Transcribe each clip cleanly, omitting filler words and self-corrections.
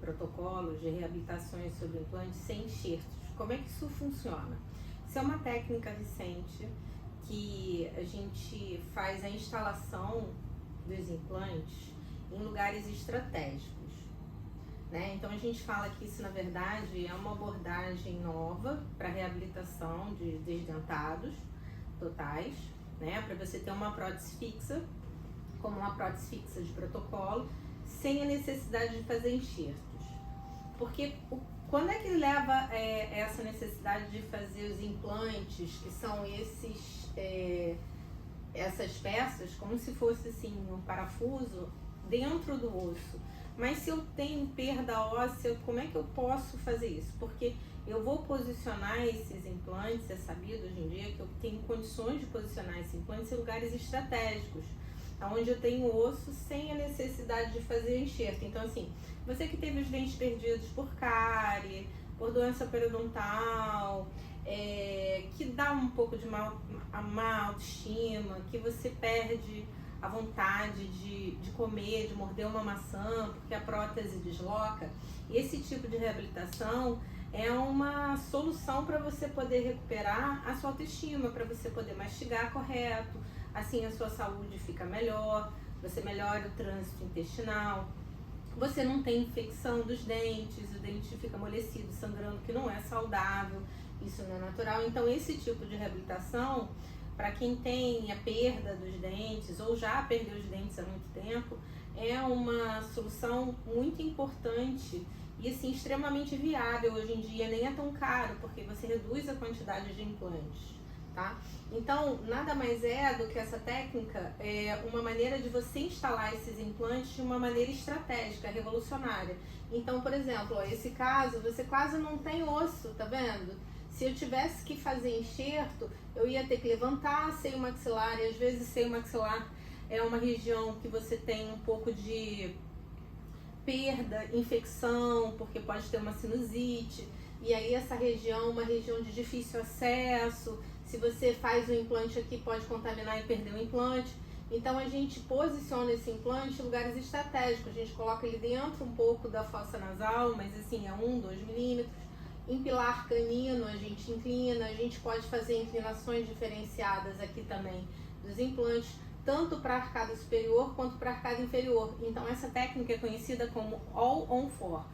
protocolos de reabilitações sobre implantes sem enxertos. Como é que isso funciona? Isso é uma técnica recente que a gente faz a instalação dos implantes em lugares estratégicos, né? Então a gente fala que isso na verdade é uma abordagem nova para reabilitação de desdentados totais, né? Para você ter uma prótese fixa, como uma prótese fixa de protocolo, sem a necessidade de fazer enxertos. Porque quando é que leva essa necessidade de fazer os implantes, que são essas peças, como se fosse assim um parafuso dentro do osso? Mas se eu tenho perda óssea, como é que eu posso fazer isso? Porque eu vou posicionar esses implantes, é sabido hoje em dia que eu tenho condições de posicionar esses implantes em lugares estratégicos, onde eu tenho osso sem a necessidade de fazer enxerto. Então assim, você que teve os dentes perdidos por cárie, por doença periodontal, que dá um pouco de má autoestima, que você perde a vontade de comer, de morder uma maçã, porque a prótese desloca, esse tipo de reabilitação é uma solução para você poder recuperar a sua autoestima, para você poder mastigar correto, assim a sua saúde fica melhor, você melhora o trânsito intestinal, você não tem infecção dos dentes, o dente fica amolecido, sangrando, que não é saudável, isso não é natural. Então esse tipo de reabilitação, para quem tem a perda dos dentes ou já perdeu os dentes há muito tempo, é uma solução muito importante e assim, extremamente viável hoje em dia, nem é tão caro, porque você reduz a quantidade de implantes, tá? Então, nada mais é do que essa técnica, uma maneira de você instalar esses implantes de uma maneira estratégica, revolucionária. Então, por exemplo, esse caso, você quase não tem osso, tá vendo? Se eu tivesse que fazer enxerto, eu ia ter que levantar seio maxilar, e às vezes seio maxilar é uma região que você tem um pouco de perda, infecção, porque pode ter uma sinusite, e aí essa região é uma região de difícil acesso. Se você faz o implante aqui, pode contaminar e perder o implante. Então a gente posiciona esse implante em lugares estratégicos, a gente coloca ele dentro um pouco da fossa nasal, mas assim, a 1-2 milímetros. Em pilar canino a gente inclina, a gente pode fazer inclinações diferenciadas aqui também dos implantes, tanto para a arcada superior quanto para a arcada inferior. Então essa técnica é conhecida como All on 4,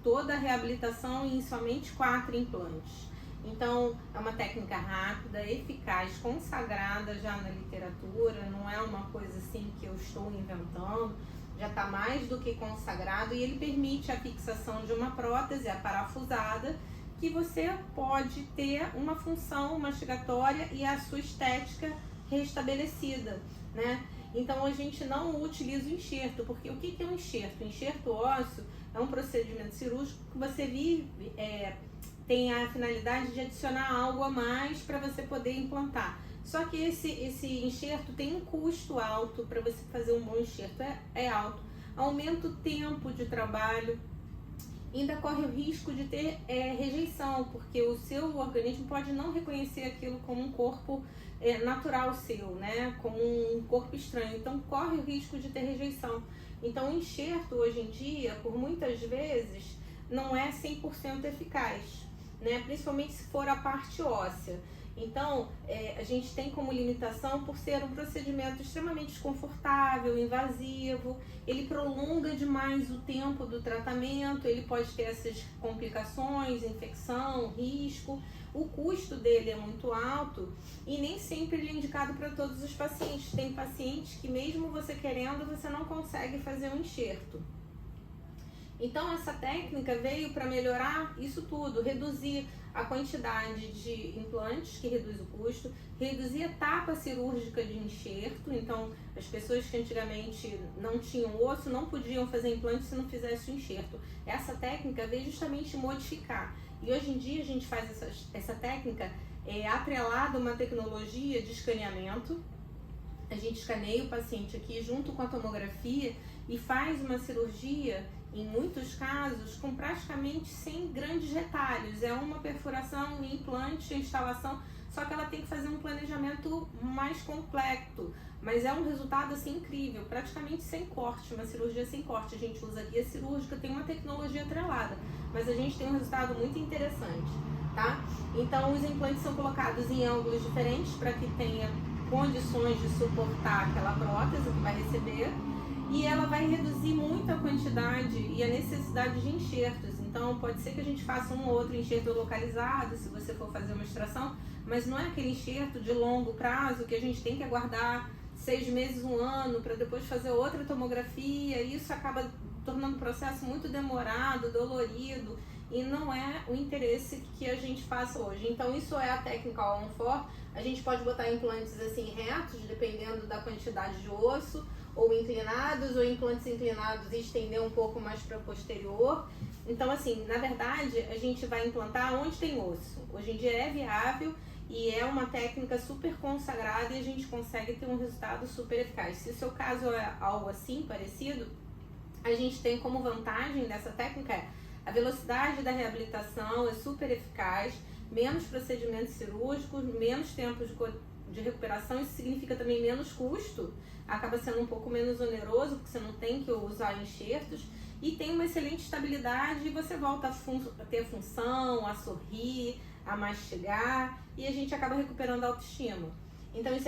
toda a reabilitação em somente 4 implantes. Então é uma técnica rápida, eficaz, consagrada já na literatura, não é uma coisa assim que eu estou inventando, já está mais do que consagrado, e ele permite a fixação de uma prótese aparafusada, que você pode ter uma função mastigatória e a sua estética restabelecida, né? Então a gente não utiliza o enxerto, porque o que é um enxerto? O enxerto ósseo é um procedimento cirúrgico que você tem a finalidade de adicionar algo a mais para você poder implantar. Só que esse enxerto tem um custo alto, para você fazer um bom enxerto é alto, aumenta o tempo de trabalho, ainda corre o risco de ter rejeição, porque o seu organismo pode não reconhecer aquilo como um corpo natural seu, né? Como um corpo estranho, então corre o risco de ter rejeição. Então o enxerto hoje em dia, por muitas vezes, não é 100% eficaz, né? Principalmente se for a parte óssea. Então, a gente tem como limitação por ser um procedimento extremamente desconfortável, invasivo, ele prolonga demais o tempo do tratamento, ele pode ter essas complicações, infecção, risco, o custo dele é muito alto e nem sempre ele é indicado para todos os pacientes. Tem pacientes que mesmo você querendo, você não consegue fazer um enxerto. Então essa técnica veio para melhorar isso tudo, reduzir a quantidade de implantes, que reduz o custo, reduzir a etapa cirúrgica de enxerto. Então as pessoas que antigamente não tinham osso não podiam fazer implante se não fizesse o enxerto. Essa técnica veio justamente modificar, e hoje em dia a gente faz essa técnica atrelada a uma tecnologia de escaneamento. A gente escaneia o paciente aqui junto com a tomografia e faz uma cirurgia em muitos casos, com praticamente sem grandes retalhos. É uma perfuração, implante, instalação, só que ela tem que fazer um planejamento mais complexo. Mas é um resultado assim incrível, praticamente sem corte, uma cirurgia sem corte. A gente usa guia cirúrgica, tem uma tecnologia atrelada, mas a gente tem um resultado muito interessante, tá? Então os implantes são colocados em ângulos diferentes para que tenha condições de suportar aquela prótese que vai receber, e ela vai reduzir muito a quantidade e a necessidade de enxertos. Então pode ser que a gente faça um ou outro enxerto localizado, se você for fazer uma extração, mas não é aquele enxerto de longo prazo que a gente tem que aguardar 6 meses, 1 ano, para depois fazer outra tomografia. Isso acaba tornando o processo muito demorado, dolorido, e não é o interesse que a gente faça hoje. Então isso é a técnica On-4. A gente pode botar implantes assim retos, dependendo da quantidade de osso, ou inclinados, ou implantes inclinados e estender um pouco mais para posterior. Então assim, na verdade, a gente vai implantar onde tem osso. Hoje em dia é viável e é uma técnica super consagrada e a gente consegue ter um resultado super eficaz. Se o seu caso é algo assim, parecido, a gente tem como vantagem dessa técnica a velocidade da reabilitação é super eficaz, menos procedimentos cirúrgicos, menos tempo de recuperação. Isso significa também menos custo, acaba sendo um pouco menos oneroso, porque você não tem que usar enxertos, e tem uma excelente estabilidade e você volta a ter função, a sorrir, a mastigar, e a gente acaba recuperando a autoestima. Então isso